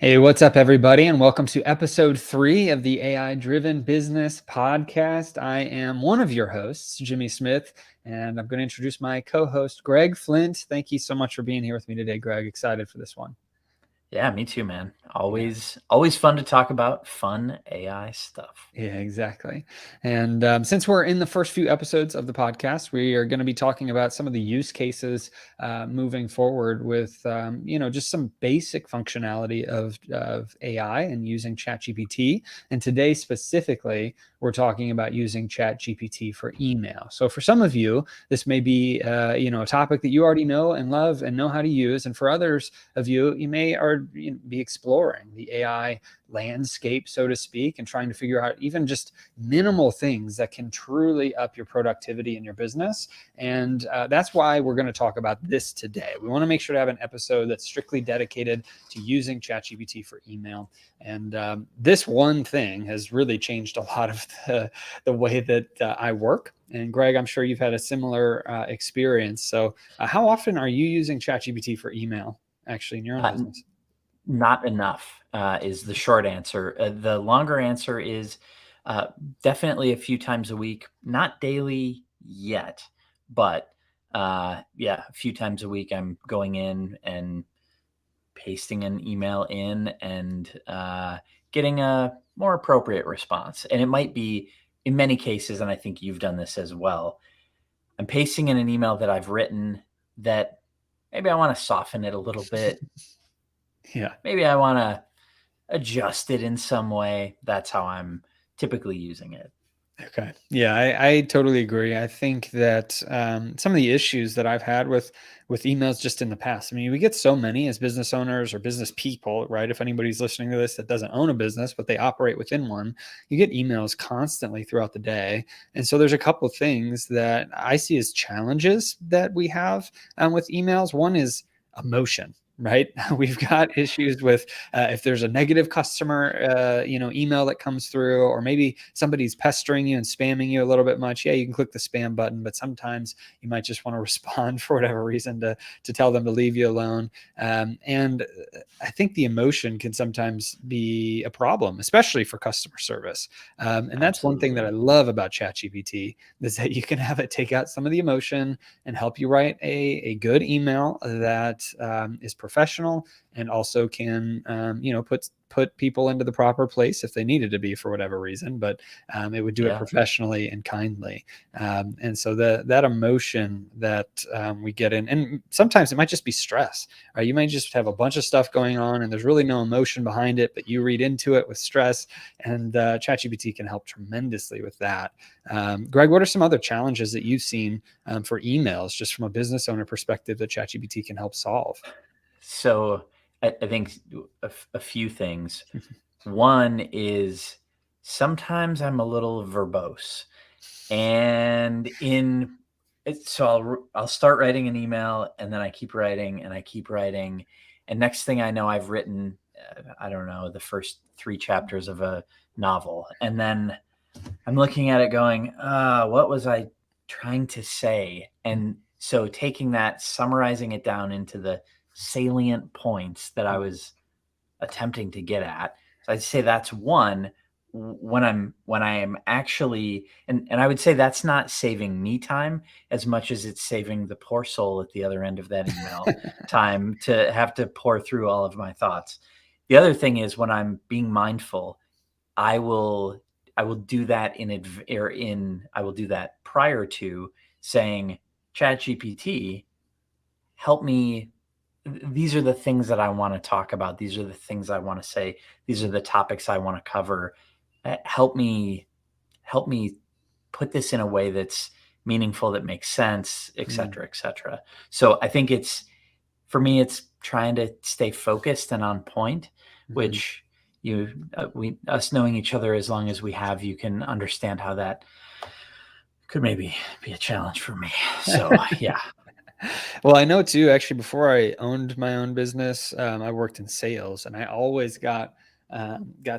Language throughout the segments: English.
Hey, what's up, everybody, and welcome to episode 3 of the AI Driven Business Podcast. I am one of your hosts, Jimmy Smith, and I'm going to introduce my co-host, Greg Flint. Thank you so much for being here with me today, Greg. Excited for this one. Yeah, me too, man. Yeah. Always fun to talk about fun AI stuff. Yeah, exactly. And since we're in the first few episodes of the podcast, we are going to be talking about some of the use cases moving forward with, just some basic functionality of AI and using ChatGPT. And today specifically, we're talking about using ChatGPT for email. So for some of you, this may be, a topic that you already know and love and know how to use. And for others of you, you may be exploring the AI landscape, so to speak, and trying to figure out even just minimal things that can truly up your productivity in your business. And that's why we're going to talk about this today. We want to make sure to have an episode that's strictly dedicated to using ChatGPT for email. And this one thing has really changed a lot of the way that I work. And Greg, I'm sure you've had a similar experience. So how often are you using ChatGPT for email actually in your own Uh, business? Not enough is the short answer. The longer answer is uh, definitely a few times a week, not daily yet, but yeah, a few times a week I'm going in and pasting an email in and getting a more appropriate response. And it might be in many cases, and I think you've done this as well. I'm pasting in an email that I've written that maybe I want to soften it a little bit. Yeah. Maybe I want to adjust it in some way. That's how I'm typically using it. Okay. Yeah, I totally agree. I think that some of the issues that I've had with emails just in the past. I mean, we get so many as business owners or business people, right? If anybody's listening to this that doesn't own a business, but they operate within one, you get emails constantly throughout the day. And so there's a couple of things that I see as challenges that we have with emails. One is emotion. Right. We've got issues with if there's a negative customer, email that comes through, or maybe somebody's pestering you and spamming you a little bit much. Yeah, you can click the spam button, but sometimes you might just want to respond for whatever reason to tell them to leave you alone. And I think the emotion can sometimes be a problem, especially for customer service. And that's one thing that I Absolutely. love about ChatGPT is that you can have it take out some of the emotion and help you write a good email that is professional and also can put people into the proper place if they needed to be for whatever reason, but it would do it Yeah. professionally and kindly. And so that emotion that we get in, and sometimes it might just be stress, right? You might just have a bunch of stuff going on and there's really no emotion behind it, but you read into it with stress, and ChatGPT can help tremendously with that. Greg, what are some other challenges that you've seen for emails, just from a business owner perspective, that ChatGPT can help solve? So I think a few things. One is sometimes I'm a little verbose, and so I'll start writing an email, and then I keep writing and I keep writing, and next thing I know, I've written I don't know, the first 3 chapters of a novel, and then I'm looking at it going, what was I trying to say? And so taking that, summarizing it down into the salient points that I was attempting to get at. So I'd say that's one. When I am actually, and I would say that's not saving me time as much as it's saving the poor soul at the other end of that email time to have to pour through all of my thoughts. The other thing is when I'm being mindful, I will I will do that I will do that prior to saying, ChatGPT, help me. These are the things that I want to talk about. These are the things I want to say. These are the topics I want to cover. Help me put this in a way that's meaningful, that makes sense, et Mm, cetera, et cetera. So I think for me, it's trying to stay focused and on point, mhm. which us knowing each other as long as we have, you can understand how that could maybe be a challenge for me. So yeah. Well, I know too, actually, before I owned my own business, I worked in sales, and I always got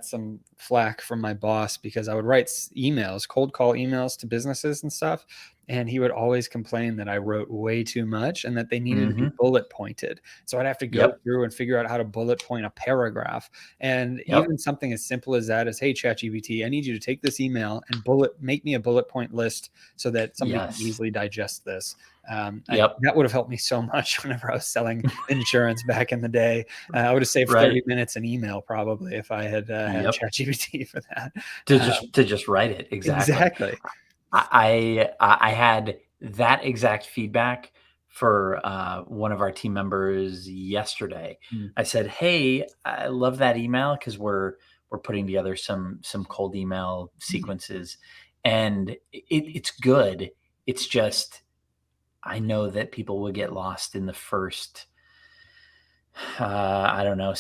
some flack from my boss because I would write emails, cold call emails to businesses and stuff. and he would always complain that I wrote way too much and that they needed to be Mhm. bullet pointed. So I'd have to go Yep. through and figure out how to bullet point a paragraph. And Yep. even something as simple as that, as, hey, ChatGPT, I need you to take this email and make me a bullet point list so that somebody can Yes. easily digest this. Yep. That would have helped me so much whenever I was selling insurance back in the day. I would have saved 30 Right. minutes in email probably if I had had Yep. ChatGPT for that. To just write it, exactly. Exactly. I had that exact feedback for, one of our team members yesterday. Mm, I said, "Hey, I love that email because we're putting together some cold email mm, sequences, and it's good. It's just I know that people will get lost in the first, I don't know,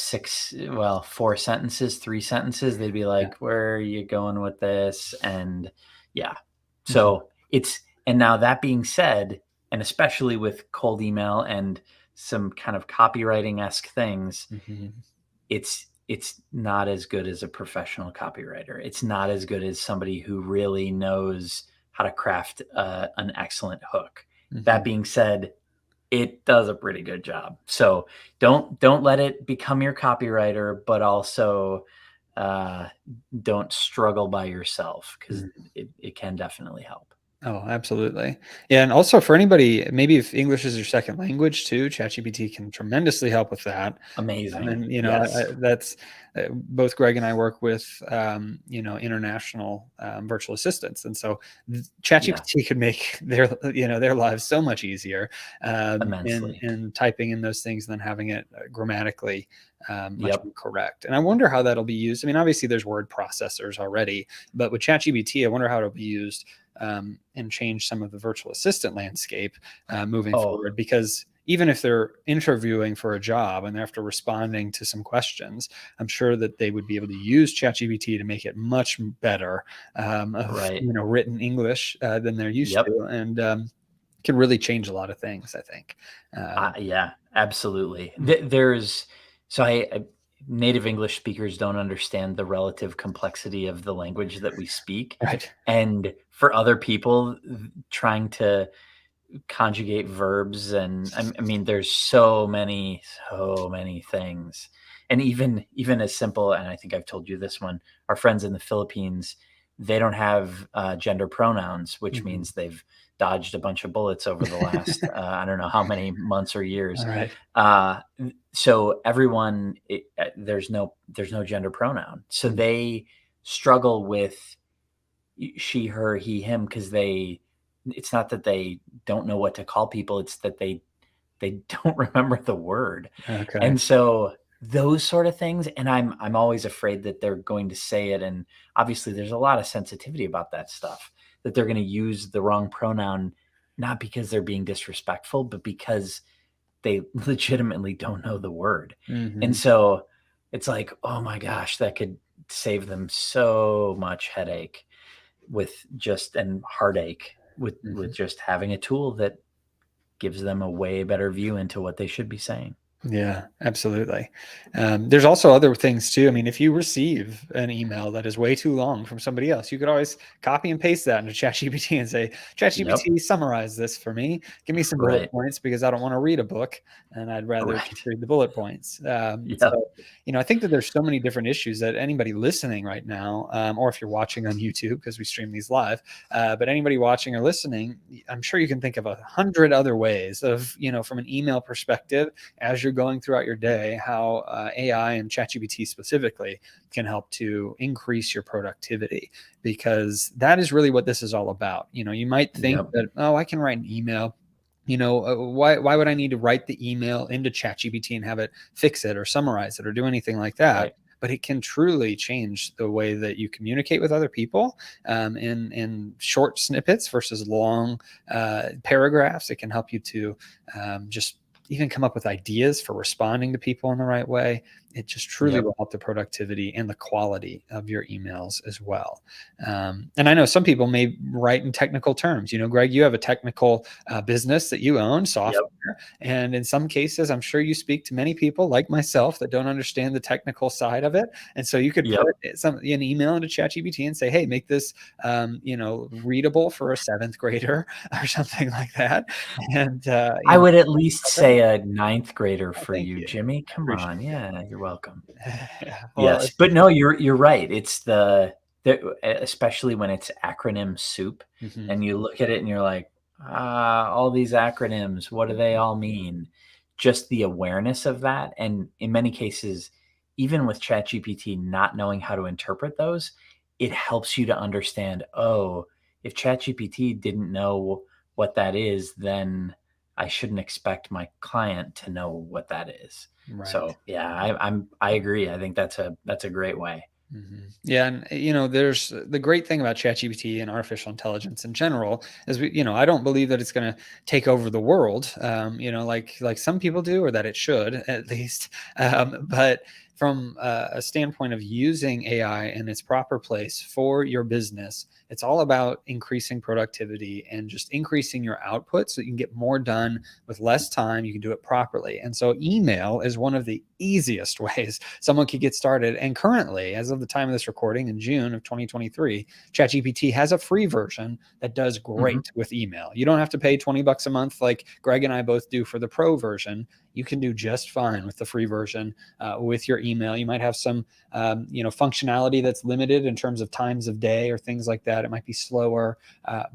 4 sentences, 3 sentences. They'd be yeah. like, "Where are you going with this?" And yeah. Mhm, So and now that being said, and especially with cold email and some kind of copywriting-esque things, mhm. it's not as good as a professional copywriter. It's not as good as somebody who really knows how to craft an excellent hook. That Mhm. being said, it does a pretty good job. So don't let it become your copywriter, but also uh, don't struggle by yourself because Mhm. it can definitely help. Oh, absolutely. Yeah, and also for anybody, maybe if English is your second language too, ChatGPT can tremendously help with that. Amazing. And Yes. that's both Greg and I work with international virtual assistants, and so Yeah. ChatGPT could make their lives so much easier Immensely. in typing in those things than having it grammatically much Yep. more correct. And I wonder how that'll be used. I mean, obviously there's word processors already, but with ChatGPT, I wonder how it'll be used and change some of the virtual assistant landscape moving Oh, forward. Because even if they're interviewing for a job and they're after responding to some questions, I'm sure that they would be able to use ChatGPT to make it much better of right. written English than they're used Yep. to, and can really change a lot of things. I think. Yeah, absolutely. Mm, There's so native English speakers don't understand the relative complexity of the language that we speak, right. and for other people, trying to conjugate verbs and I mean, there's so many things. And even as simple, and I think I've told you this one, our friends in the Philippines, they don't have gender pronouns, which Mhm. means they've dodged a bunch of bullets over the last I don't know how many months or years. All right. So everyone, there's no gender pronoun, so Mm, they struggle with she, her, he, him because it's not that they don't know what to call people, it's that they don't remember the word. okay. And so those sort of things, and I'm always afraid that they're going to say it, and obviously there's a lot of sensitivity about that stuff, that they're going to use the wrong pronoun, not because they're being disrespectful, but because they legitimately don't know the word. And Hmm. so it's like, oh my gosh, that could save them so much headache with just and heartache with Hmm. just having a tool that gives them a way better view into what they should be saying. Yeah, absolutely. There's also other things too. I mean, if you receive an email that is way too long from somebody else, you could always copy and paste that into ChatGPT and say, Yep. ChatGPT, summarize this for me. Give me some bullet Right. points because I don't want to read a book and I'd rather just Right. read the bullet points. Yep. I think that there's so many different issues that anybody listening right now, or if you're watching on YouTube, because we stream these live, but anybody watching or listening, I'm sure you can think of 100 other ways of, from an email perspective as you're going throughout your day, how AI and ChatGPT specifically can help to increase your productivity, because that is really what this is all about. You might think Yep. that, oh, I can write an email. Why would I need to write the email into ChatGPT and have it fix it or summarize it or do anything like that? Right. But it can truly change the way that you communicate with other people in short snippets versus long paragraphs. It can help you to just even come up with ideas for responding to people in the right way. It just truly Yep. will help the productivity and the quality of your emails as well. And I know some people may write in technical terms. Greg, you have a technical business that you own, Yep. software. And in some cases, I'm sure you speak to many people like myself that don't understand the technical side of it. And so you could Yep. put an email into ChatGPT and say, hey, make this, readable for a seventh grader or something like that. And, I would at least say okay. a ninth grader Oh, for thank you, you. Jimmy. I Come appreciate on. Yeah, you're welcome. it. Yeah. Well, Yes, but no, you're right. It's especially when it's acronym soup, mhm, and you look at it and you're like, all these acronyms, what do they all mean? Just the awareness of that, and in many cases, even with ChatGPT not knowing how to interpret those, it helps you to understand, oh, if ChatGPT didn't know what that is, then I shouldn't expect my client to know what that is. right. So yeah, I agree. I think that's a great way. Yeah, and there's the great thing about ChatGPT and artificial intelligence in general is I don't believe that it's going to take over the world, like some people do, or that it should at least. But from a standpoint of using AI in its proper place for your business, it's all about increasing productivity and just increasing your output so you can get more done with less time. You can do it properly, and so email is one of the easiest ways someone could get started. And currently, as of the time of this recording in June of 2023, ChatGPT has a free version that does Mhm. great with email. You don't have to pay $20 a month like Greg and I both do for the pro version. You can do just fine with the free version with your email. You might have some, functionality that's limited in terms of times of day or things like that. It might be slower,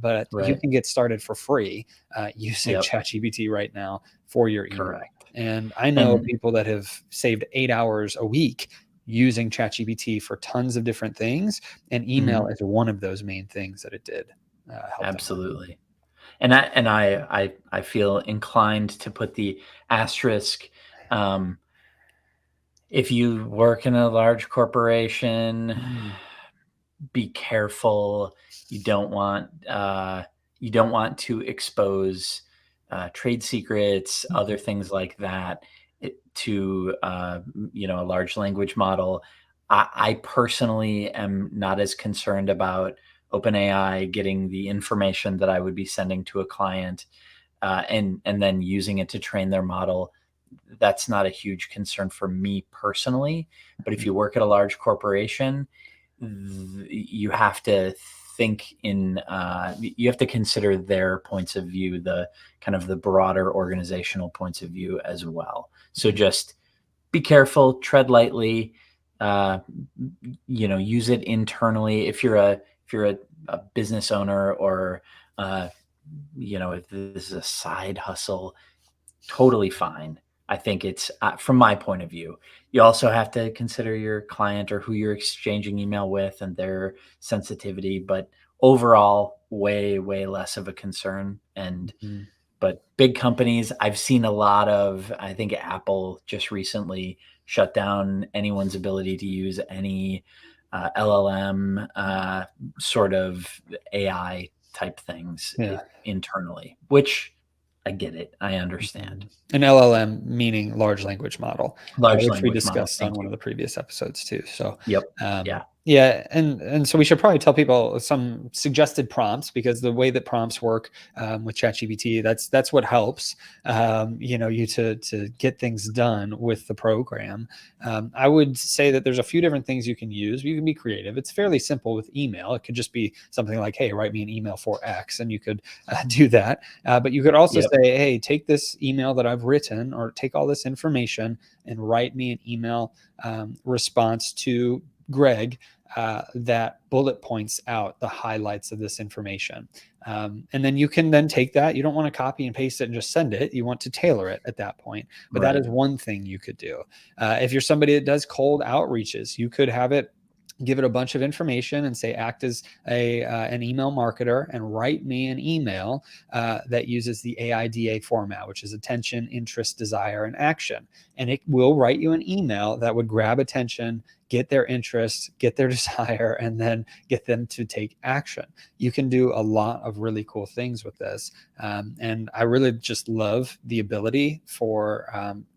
but you Right. can get started for free using Yep. ChatGPT right now for your email. Correct. And I know And people that have saved 8 hours a week using ChatGPT for tons of different things. And email mhm, is one of those main things that it did help them with. absolutely. And I feel inclined to put the asterisk, um, if you work in a large corporation, Mm, be careful. You don't want you don't want to expose trade secrets, other mhm, things like that, to a large language model. I personally am not as concerned about OpenAI getting the information that I would be sending to a client, and then using it to train their model. That's not a huge concern for me personally. But if mhm, you work at a large corporation, you have to you have to consider their points of view, the kind of the broader organizational points of view as well. So mhm. just be careful, tread lightly, uh, use it internally. If you're a business owner, or uh, if this is a side hustle, totally fine. I think it's, from my point of view. You also have to consider your client or who you're exchanging email with and their sensitivity, but overall, way, way less of a concern. And Mhm. but big companies, I've seen a lot of, I think Apple just recently shut down anyone's ability to use any LLM sort of AI type things Yeah. internally, which I get it. I understand. Mhm. An LLM meaning large language model, Large which we language model. discussed on Thank one you. of the previous episodes too. So, Yep. um, Yeah. yeah, and so we should probably tell people some suggested prompts because the way that prompts work with ChatGPT, that's what helps you to get things done with the program. I would say that there's a few different things you can use. You can be creative. It's fairly simple with email. It could just be something like, "Hey, write me an email for X," and you could do that. But you could also Yep. say, hey, take this email that I've written or take all this information and write me an email response to Greg that bullet points out the highlights of this information. And then you can then take that. You don't want to copy and paste it and just send it. You want to tailor it at that point. But that Right. is one thing you could do. If you're somebody that does cold outreaches, you could have it give it a bunch of information and say act as an email marketer and write me an email that uses the AIDA format, which is attention, interest, desire, and action. And it will write you an email that would grab attention, get their interest, get their desire, and then get them to take action. You can do a lot of really cool things with this. And I really just love the ability for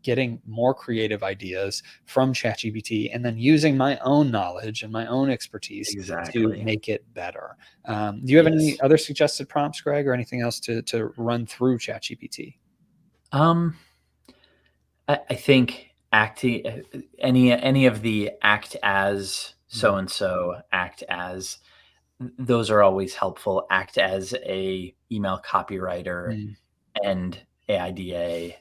getting more creative ideas from ChatGPT and then using my own knowledge and my own expertise to Exactly. make it better. Do you have any Yes. other suggested prompts, Greg, or anything else to run through ChatGPT? Um, I think acting any of the act as so Mm, and so, act as those are always helpful. Act as a email copywriter mm, and AIDA,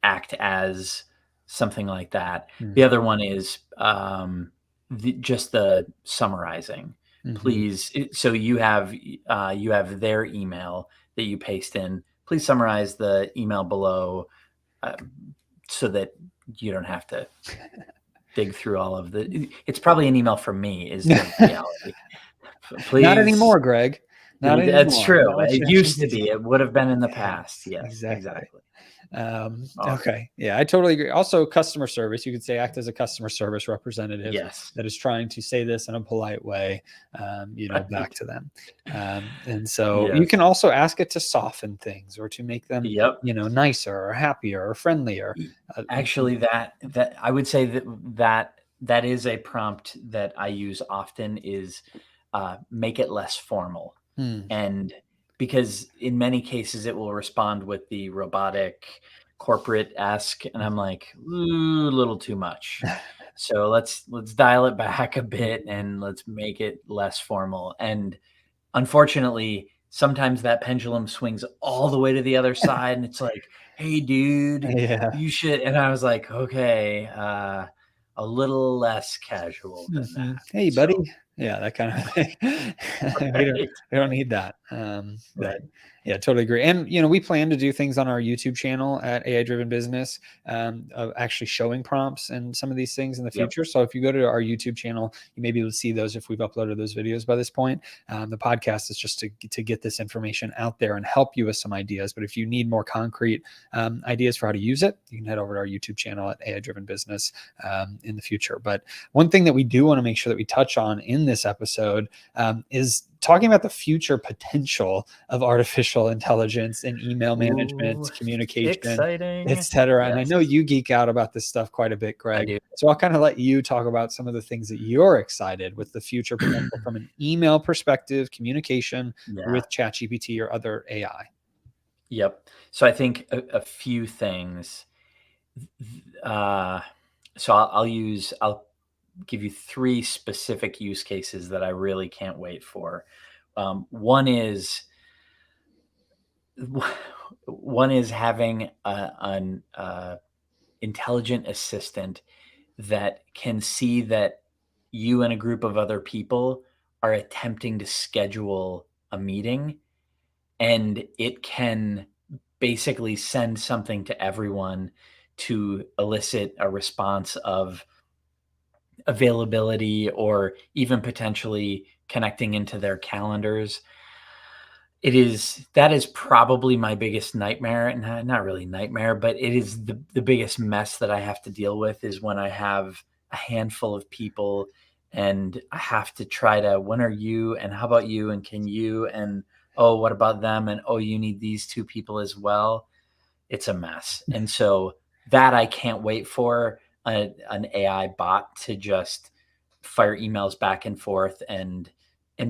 act as something like that. mm, The other one is just the summarizing. mhm. Please, so you have their email that you paste in. Please summarize the email below, uh, so that you don't have to dig through all of the. It's probably an email from me. Is the reality. Not Please. anymore, Greg. Not That's anymore. true. Not with It used to ChatGPT. be. It would have been in the past. Yes, Yes, exactly. exactly. Okay. Yeah, I totally agree. Also, customer service. You could say act as a customer service representative Yes. that is trying to say this in a polite way, back Right. to them. And so you Yes. can also ask it to soften things or to make them, Yep. nicer or happier or friendlier. E You Actually, that I would say that is a prompt that I use often is, make it less formal. Hmm. And because in many cases, it will respond with the robotic corporate-esque, and I'm like, "Ooh, a little too much." So let's dial it back a bit Mhm. and let's make it less formal. And unfortunately, sometimes that pendulum swings all the way to the other side, and it's like, "Hey, dude, Yeah. you should." And I was like, "Okay, a little less casual than Mhm. that." "Hey, buddy." So, Yeah, that kind of thing. We don't right, we don't need that. But right. yeah, totally agree. And, we plan to do things on our YouTube channel at AI Driven Business, of actually showing prompts and some of these things in the Yep, future. So if you go to our YouTube channel, you may be able to see those if we've uploaded those videos by this point. The podcast is just to get this information out there and help you with some ideas. But if you need more concrete ideas for how to use it, you can head over to our YouTube channel at AI Driven Business in the future. But one thing that we do want to make sure that we touch on in this episode is talking about the future potential of artificial intelligence in email management, ooh, communication, exciting. etc. And I know Yes, you geek out about this stuff quite a bit, I Greg. do. So I'll kind of let you talk about some of the things that you're excited with the future potential from an email perspective, communication Yeah, with ChatGPT or other AI. yep. So I think a few things. Uh, so I'll give you 3 specific use cases that I really can't wait for. One is one is having an intelligent assistant that can see that you and a group of other people are attempting to schedule a meeting, and it can basically send something to everyone to elicit a response of availability or even potentially connecting into their calendars. That is probably my biggest nightmare, and not really nightmare, but it is the biggest mess that I have to deal with is when I have a handful of people and I have to try to, "When are you? And how about you? And can you? And, oh, what about them? And, oh, you need these 2 people as well." It's a mess. And so that I can't wait for an AI bot to just fire emails back and forth and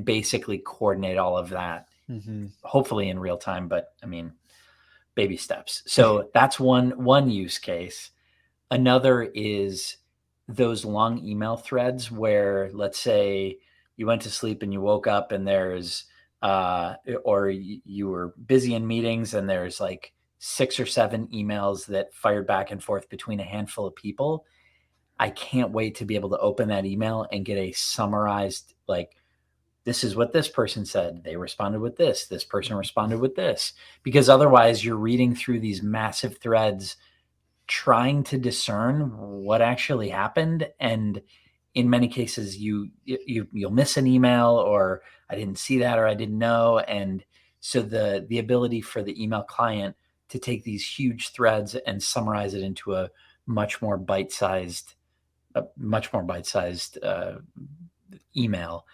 basically coordinate all of that, Mm-hmm. hopefully in real time, but I mean, baby steps. So that's one use case. Another is those long email threads where, let's say, you went to sleep and you woke up and there's or you were busy in meetings and there's like 6 or 7 emails that fired back and forth between a handful of people. I can't wait to be able to open that email and get a summarized, like, this is what this person said. They responded with this. This person responded with this. Because otherwise, you're reading through these massive threads trying to discern what actually happened, and in many cases you'll miss an email, or I didn't see that, or I didn't know. And so the ability for the email client to take these huge threads and summarize it into a much more bite-sized a much more bite-sized email.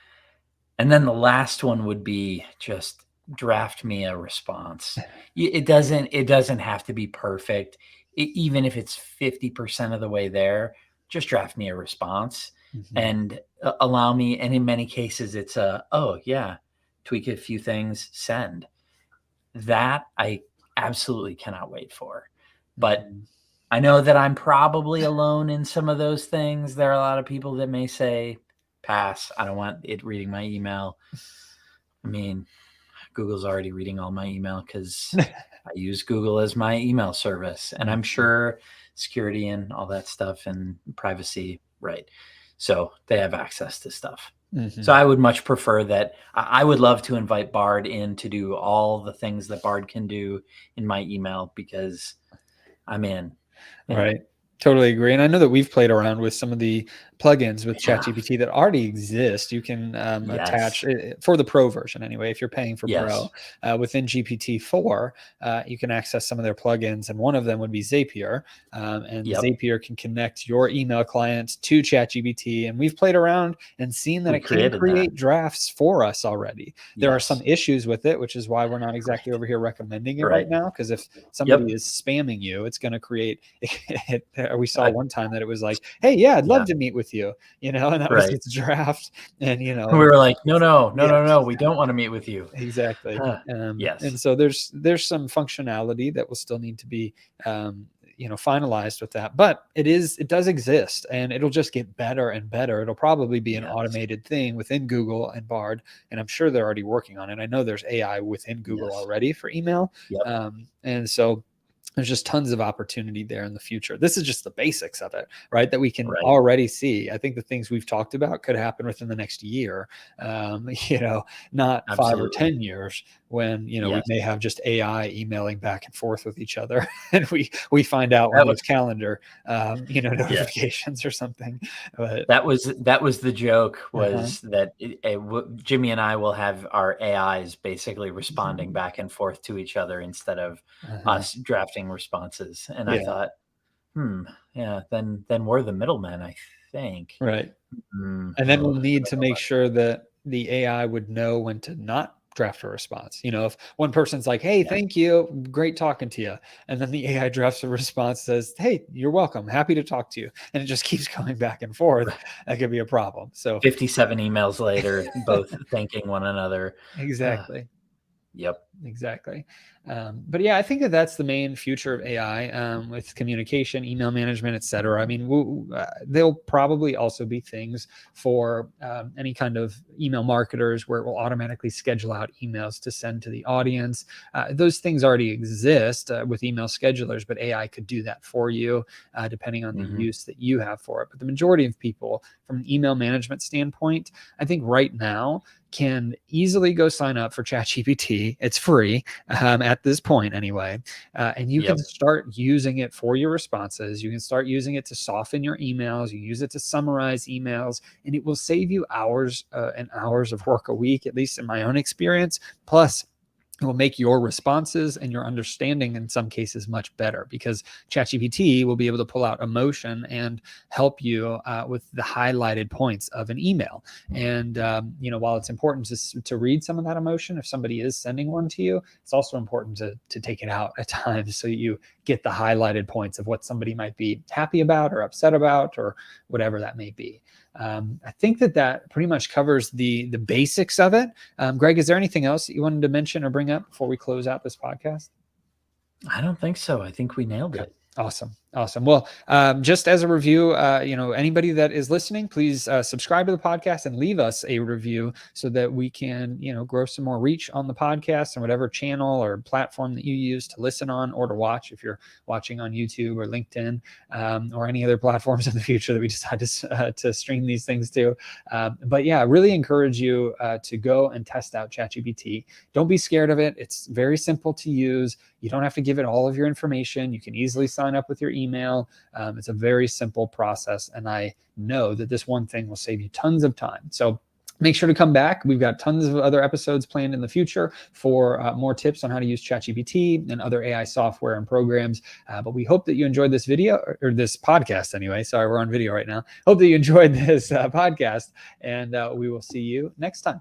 And then the last one would be just draft me a response. It doesn't have to be perfect. Even if it's 50% of the way there, just draft me a response and allow me. And in many cases, it's oh yeah, tweak a few things, send. That I absolutely cannot wait for. But I know that I'm probably alone in some of those things. There are a lot of people that may say, pass, I don't want it reading my email. I mean, Google's already reading all my email because I use Google as my email service. And I'm sure security and all that stuff and privacy, right? So they have access to stuff. So I would much prefer that. I would love to invite Bard in to do all the things that Bard can do in my email because I'm in. Yeah. Right. Totally agree. And I know that we've played around with some of the plugins with Yeah. ChatGPT that already exist. You can attach Yes. for the pro version anyway. If you're paying for Yes. pro, within GPT-4, you can access some of their plugins, and one of them would be Zapier. And Yep. Zapier can connect your email client to ChatGPT. And we've played around and seen that We it can created create that. drafts for us already. There are some Yes. issues with it, which is why we're not exactly Right. over here recommending it Right. right now. Because if somebody Yep. is spamming you, it's going to create we saw I, one time that it was like, hey, yeah, I'd love yeah. to meet with you, and that was Right. its draft. And We were like, no, yeah, we don't want to meet with you. exactly. Yes. And so there's some functionality that will still need to be finalized with that, but it does exist, and it'll just get better and better. It'll probably be an Yes. automated thing within Google and Bard, and I'm sure they're already working on it. I know there's AI within Google Yes. already for email. Yep. And so there's just tons of opportunity there in the future. This is just the basics of it, right? That we can Right. already see. I think the things we've talked about could happen within the next year, not 5 or Absolutely. 10 years when, we Yes. may have just AI emailing back and forth with each other. And we find out when That was, there's calendar, yes. notifications or something. But That was the joke uh-huh. was that Jimmy and I will have our AIs basically responding back and forth to each other instead of Uh-huh. us drafting responses. And I Yeah. thought, yeah, then we're the middlemen, I think. Right. And then we'll need to make sure that the AI would know when to not draft a response. If one person's like, hey, Yeah. thank you, great talking to you, and then the AI drafts a response, says, hey, you're welcome, happy to talk to you, and it just keeps going back and forth, that could be a problem. So 57 emails later, both thanking one another. exactly. Yep. Exactly. But yeah, I think that that's the main future of AI, with communication, email management, et cetera. I mean, there'll probably also be things for any kind of email marketers where it will automatically schedule out emails to send to the audience. Those things already exist with email schedulers, but AI could do that for you depending on the use that you have for it. But the majority of people, from an email management standpoint, I think right now can easily go sign up for ChatGPT. It's free at this point anyway. And you can Yep. start using it for your responses. You can start using it to soften your emails. You use it to summarize emails, and it will save you hours and hours of work a week, at least in my own experience. Plus, it will make your responses and your understanding in some cases much better, because ChatGPT will be able to pull out emotion and help you with the highlighted points of an email. And while it's important to read some of that emotion if somebody is sending one to you, it's also important to take it out at times so you get the highlighted points of what somebody might be happy about or upset about or whatever that may be. I think that pretty much covers the basics of it. Greg, is there anything else that you wanted to mention or bring up before we close out this podcast? I don't think so. I think we nailed Okay. it. Awesome. Well, just as a review, anybody that is listening, please subscribe to the podcast and leave us a review so that we can, grow some more reach on the podcast and whatever channel or platform that you use to listen on or to watch, if you're watching on YouTube or LinkedIn or any other platforms in the future that we decide to stream these things to. But yeah, I really encourage you to go and test out ChatGPT. Don't be scared of it. It's very simple to use. You don't have to give it all of your information. You can easily sign up with your email. It's a very simple process. And I know that this one thing will save you tons of time. So Make sure to come back. We've got tons of other episodes planned in the future for more tips on how to use ChatGPT and other AI software and programs. But we hope that you enjoyed this video, or this podcast anyway. Sorry, we're on video right now. Hope that you enjoyed this podcast, and we will see you next time.